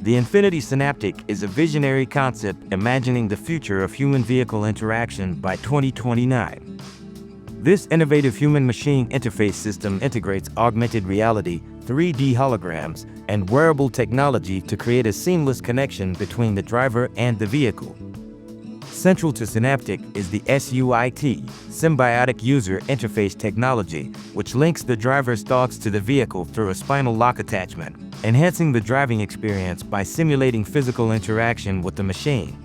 The Infiniti Sypnatiq is a visionary concept imagining the future of human-vehicle interaction by 2029. This innovative human-machine interface system integrates augmented reality, 3D holograms, and wearable technology to create a seamless connection between the driver and the vehicle. Central to Sypnatiq is the SUIT, Symbiotic User Interface technology, which links the driver's thoughts to the vehicle through a spinal lock attachment, enhancing the driving experience by simulating physical interaction with the machine.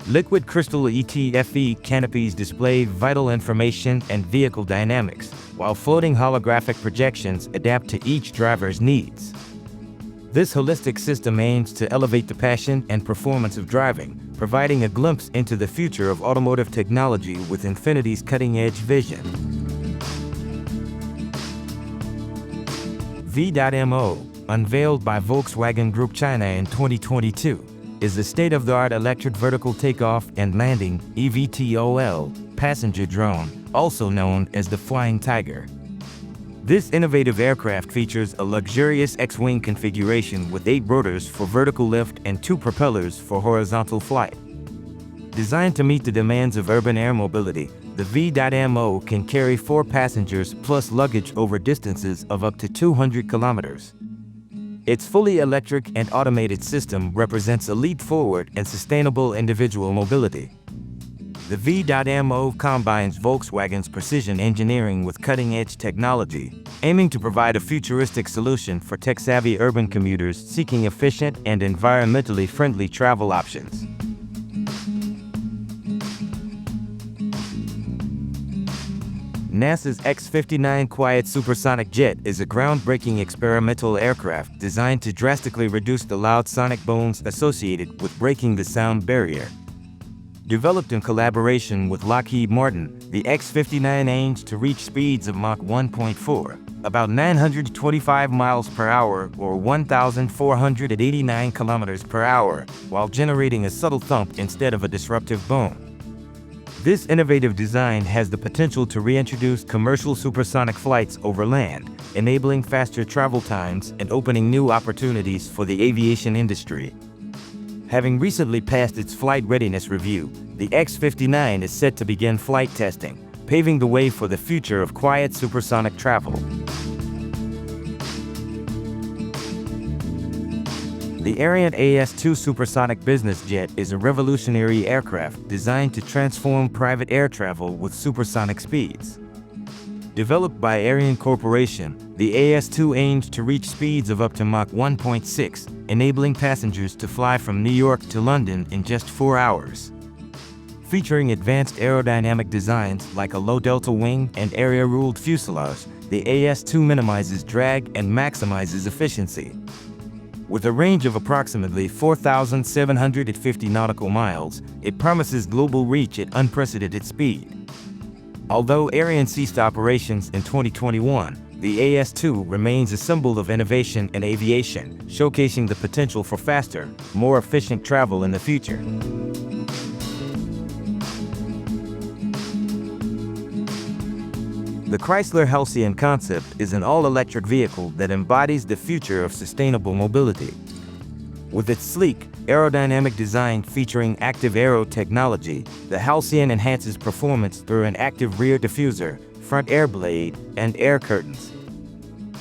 Liquid crystal ETFE canopies display vital information and vehicle dynamics, while floating holographic projections adapt to each driver's needs. This holistic system aims to elevate the passion and performance of driving, providing a glimpse into the future of automotive technology with Infiniti's cutting-edge vision. V.MO, unveiled by Volkswagen Group China in 2022, is a state-of-the-art electric vertical takeoff and landing (eVTOL) passenger drone, also known as the Flying Tiger. This innovative aircraft features a luxurious X-wing configuration with 8 rotors for vertical lift and 2 propellers for horizontal flight. Designed to meet the demands of urban air mobility, the V.MO can carry 4 passengers plus luggage over distances of up to 200 kilometers. Its fully electric and automated system represents a leap forward in sustainable individual mobility. The V.MO combines Volkswagen's precision engineering with cutting-edge technology, aiming to provide a futuristic solution for tech-savvy urban commuters seeking efficient and environmentally friendly travel options. NASA's X-59 Quiet Supersonic Jet is a groundbreaking experimental aircraft designed to drastically reduce the loud sonic booms associated with breaking the sound barrier. Developed in collaboration with Lockheed Martin, the X-59 aims to reach speeds of Mach 1.4, about 925 miles per hour or 1,489 kilometers per hour, while generating a subtle thump instead of a disruptive boom. This innovative design has the potential to reintroduce commercial supersonic flights over land, enabling faster travel times and opening new opportunities for the aviation industry. Having recently passed its flight readiness review, the X-59 is set to begin flight testing, paving the way for the future of quiet supersonic travel. The Aerion AS2 supersonic business jet is a revolutionary aircraft designed to transform private air travel with supersonic speeds. Developed by Aerion Corporation, the AS2 aims to reach speeds of up to Mach 1.6, enabling passengers to fly from New York to London in just 4 hours. Featuring advanced aerodynamic designs like a low delta wing and area-ruled fuselage, the AS2 minimizes drag and maximizes efficiency. With a range of approximately 4,750 nautical miles, it promises global reach at unprecedented speed. Although Aerion ceased operations in 2021, the AS2 remains a symbol of innovation in aviation, showcasing the potential for faster, more efficient travel in the future. The Chrysler Halcyon concept is an all-electric vehicle that embodies the future of sustainable mobility. With its sleek, aerodynamic design featuring active aero technology, the Halcyon enhances performance through an active rear diffuser, front air blade, and air curtains.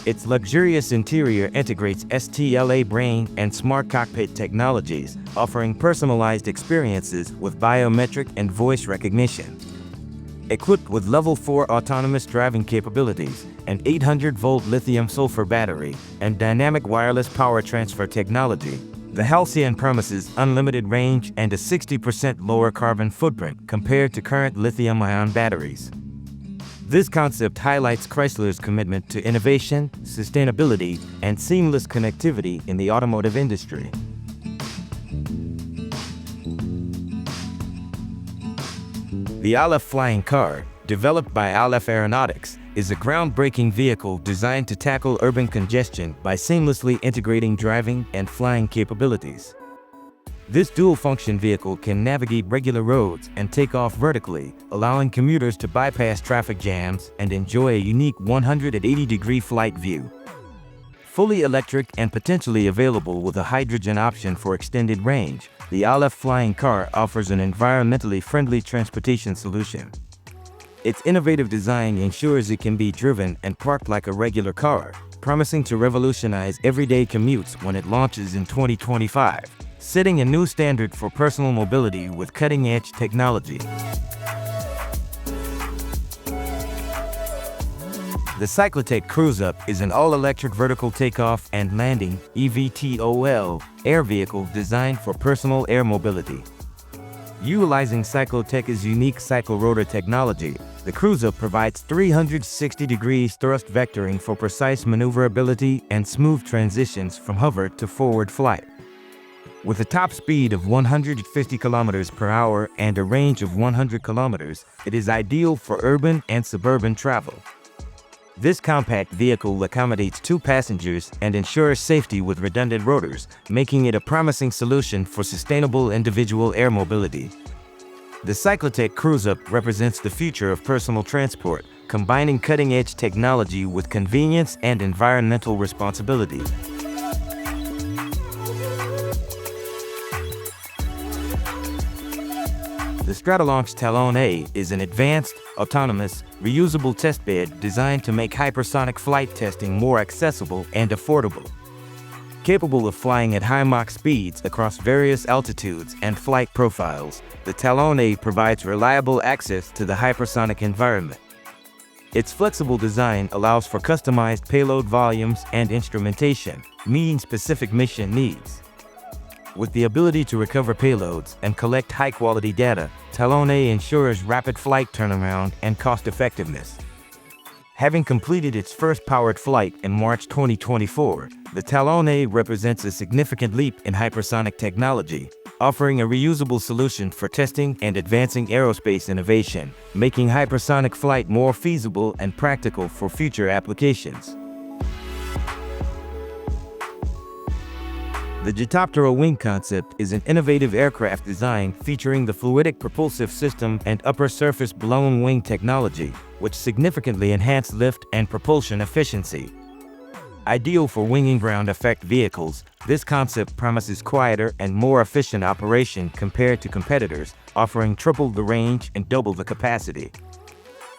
Its luxurious interior integrates STLA brain and smart cockpit technologies, offering personalized experiences with biometric and voice recognition. Equipped with Level 4 autonomous driving capabilities, an 800-volt lithium-sulfur battery, and dynamic wireless power transfer technology, the Halcyon promises unlimited range and a 60% lower carbon footprint compared to current lithium-ion batteries. This concept highlights Chrysler's commitment to innovation, sustainability, and seamless connectivity in the automotive industry. The Alef Flying Car, developed by Alef Aeronautics, is a groundbreaking vehicle designed to tackle urban congestion by seamlessly integrating driving and flying capabilities. This dual-function vehicle can navigate regular roads and take off vertically, allowing commuters to bypass traffic jams and enjoy a unique 180-degree flight view. Fully electric and potentially available with a hydrogen option for extended range, the Alef Flying Car offers an environmentally friendly transportation solution. Its innovative design ensures it can be driven and parked like a regular car, promising to revolutionize everyday commutes when it launches in 2025, setting a new standard for personal mobility with cutting-edge technology. The Cyclotech CruiseUp is an all-electric vertical takeoff and landing (eVTOL) air vehicle designed for personal air mobility. Utilizing Cyclotech's unique cycle rotor technology, the CruiseUp provides 360-degree thrust vectoring for precise maneuverability and smooth transitions from hover to forward flight. With a top speed of 150 km per hour and a range of 100 km, it is ideal for urban and suburban travel. This compact vehicle accommodates 2 passengers and ensures safety with redundant rotors, making it a promising solution for sustainable individual air mobility. The Cyclotech CruiseUp represents the future of personal transport, combining cutting-edge technology with convenience and environmental responsibility. The Stratolaunch Talon-A is an advanced, autonomous, reusable testbed designed to make hypersonic flight testing more accessible and affordable. Capable of flying at high Mach speeds across various altitudes and flight profiles, the Talon-A provides reliable access to the hypersonic environment. Its flexible design allows for customized payload volumes and instrumentation, meeting specific mission needs. With the ability to recover payloads and collect high-quality data, Talon-A ensures rapid flight turnaround and cost-effectiveness. Having completed its first powered flight in March 2024, the Talon-A represents a significant leap in hypersonic technology, offering a reusable solution for testing and advancing aerospace innovation, making hypersonic flight more feasible and practical for future applications. The Jetoptera wing concept is an innovative aircraft design featuring the fluidic propulsive system and upper surface blown wing technology, which significantly enhance lift and propulsion efficiency. Ideal for winging ground effect vehicles, this concept promises quieter and more efficient operation compared to competitors, offering triple the range and double the capacity.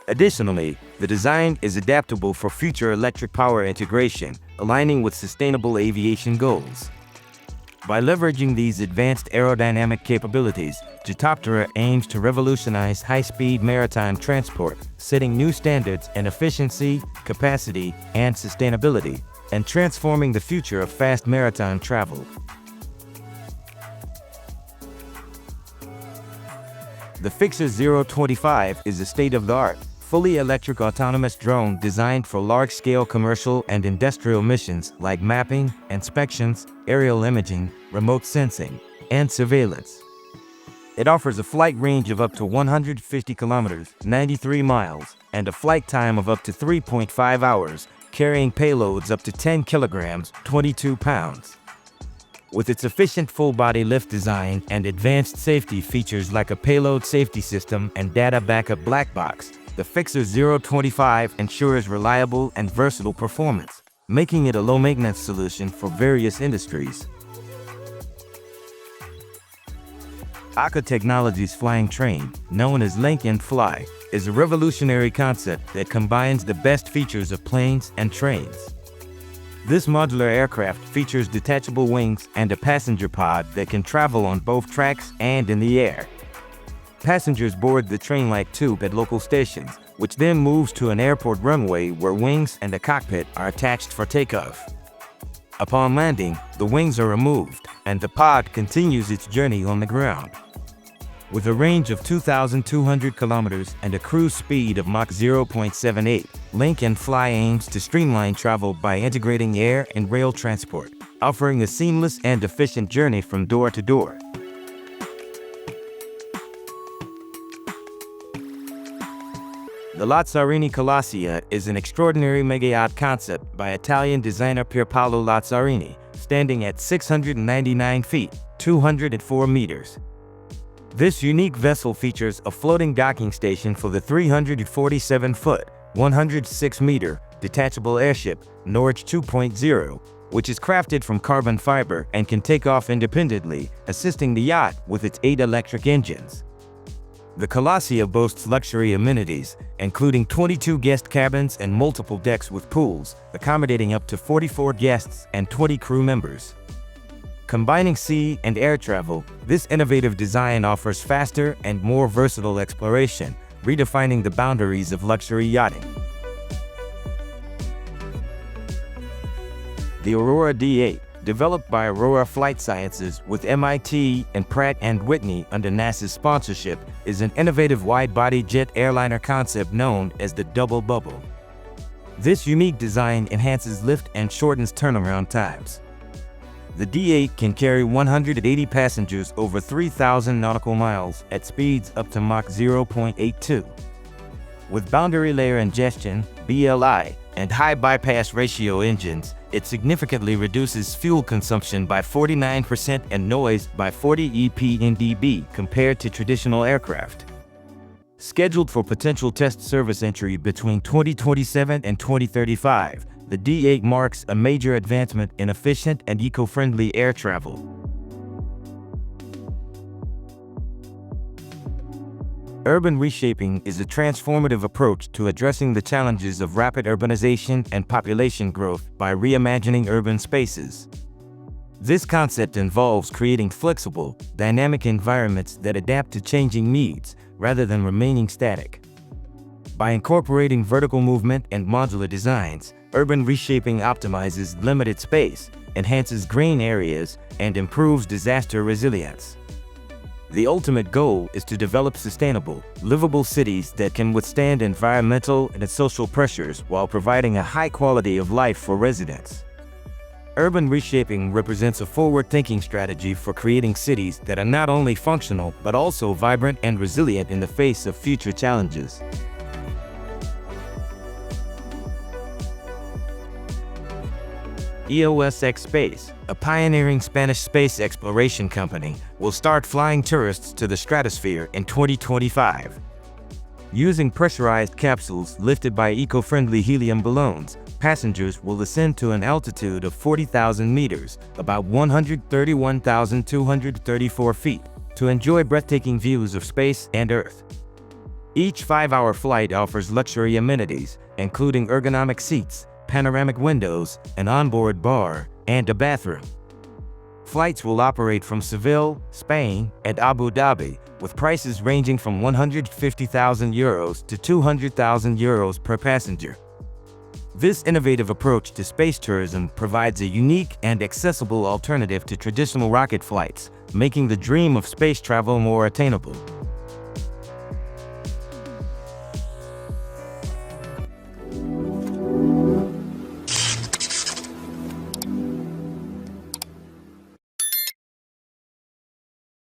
Additionally, the design is adaptable for future electric power integration, aligning with sustainable aviation goals. By leveraging these advanced aerodynamic capabilities, Jetoptera aims to revolutionize high-speed maritime transport, setting new standards in efficiency, capacity, and sustainability, and transforming the future of fast maritime travel. The Fixar 025 is a state-of-the-art, fully electric autonomous drone designed for large-scale commercial and industrial missions like mapping, inspections, aerial imaging, remote sensing, and surveillance. It offers a flight range of up to 150 kilometers, 93 miles, and a flight time of up to 3.5 hours, carrying payloads up to 10 kilograms, 22 pounds. With its efficient full-body lift design and advanced safety features like a payload safety system and data backup black box, the Fixar 025 ensures reliable and versatile performance, making it a low-maintenance solution for various industries. AKKA Technologies' flying train, known as Link and Fly, is a revolutionary concept that combines the best features of planes and trains. This modular aircraft features detachable wings and a passenger pod that can travel on both tracks and in the air. Passengers board the train-like tube at local stations, which then moves to an airport runway where wings and a cockpit are attached for takeoff. Upon landing, the wings are removed, and the pod continues its journey on the ground. With a range of 2,200 kilometers and a cruise speed of Mach 0.78, Link and Fly aims to streamline travel by integrating air and rail transport, offering a seamless and efficient journey from door to door. The Lazzarini Colossea is an extraordinary mega-yacht concept by Italian designer Pierpaolo Lazzarini, standing at 699 feet, 204 meters. This unique vessel features a floating docking station for the 347-foot, 106-meter, detachable airship, Norwich 2.0, which is crafted from carbon fiber and can take off independently, assisting the yacht with its 8 electric engines. The Colossea boasts luxury amenities, including 22 guest cabins and multiple decks with pools, accommodating up to 44 guests and 20 crew members. Combining sea and air travel, this innovative design offers faster and more versatile exploration, redefining the boundaries of luxury yachting. The Aurora D8, developed by Aurora Flight Sciences with MIT and Pratt & Whitney under NASA's sponsorship, is an innovative wide-body jet airliner concept known as the Double Bubble. This unique design enhances lift and shortens turnaround times. The D8 can carry 180 passengers over 3,000 nautical miles at speeds up to Mach 0.82. With boundary layer ingestion, BLI, and high bypass ratio engines, it significantly reduces fuel consumption by 49% and noise by 40 dB compared to traditional aircraft. Scheduled for potential test service entry between 2027 and 2035, the D8 marks a major advancement in efficient and eco-friendly air travel. Urban reshaping is a transformative approach to addressing the challenges of rapid urbanization and population growth by reimagining urban spaces. This concept involves creating flexible, dynamic environments that adapt to changing needs, rather than remaining static. By incorporating vertical movement and modular designs, urban reshaping optimizes limited space, enhances green areas, and improves disaster resilience. The ultimate goal is to develop sustainable, livable cities that can withstand environmental and social pressures while providing a high quality of life for residents. Urban reshaping represents a forward-thinking strategy for creating cities that are not only functional but also vibrant and resilient in the face of future challenges. EOS-X Space, a pioneering Spanish space exploration company, will start flying tourists to the stratosphere in 2025. Using pressurized capsules lifted by eco-friendly helium balloons, passengers will ascend to an altitude of 40,000 meters, about 131,234 feet, to enjoy breathtaking views of space and Earth. Each 5-hour flight offers luxury amenities, including ergonomic seats, panoramic windows, an onboard bar, and a bathroom. Flights will operate from Seville, Spain, and Abu Dhabi, with prices ranging from €150,000 to €200,000 per passenger. This innovative approach to space tourism provides a unique and accessible alternative to traditional rocket flights, making the dream of space travel more attainable.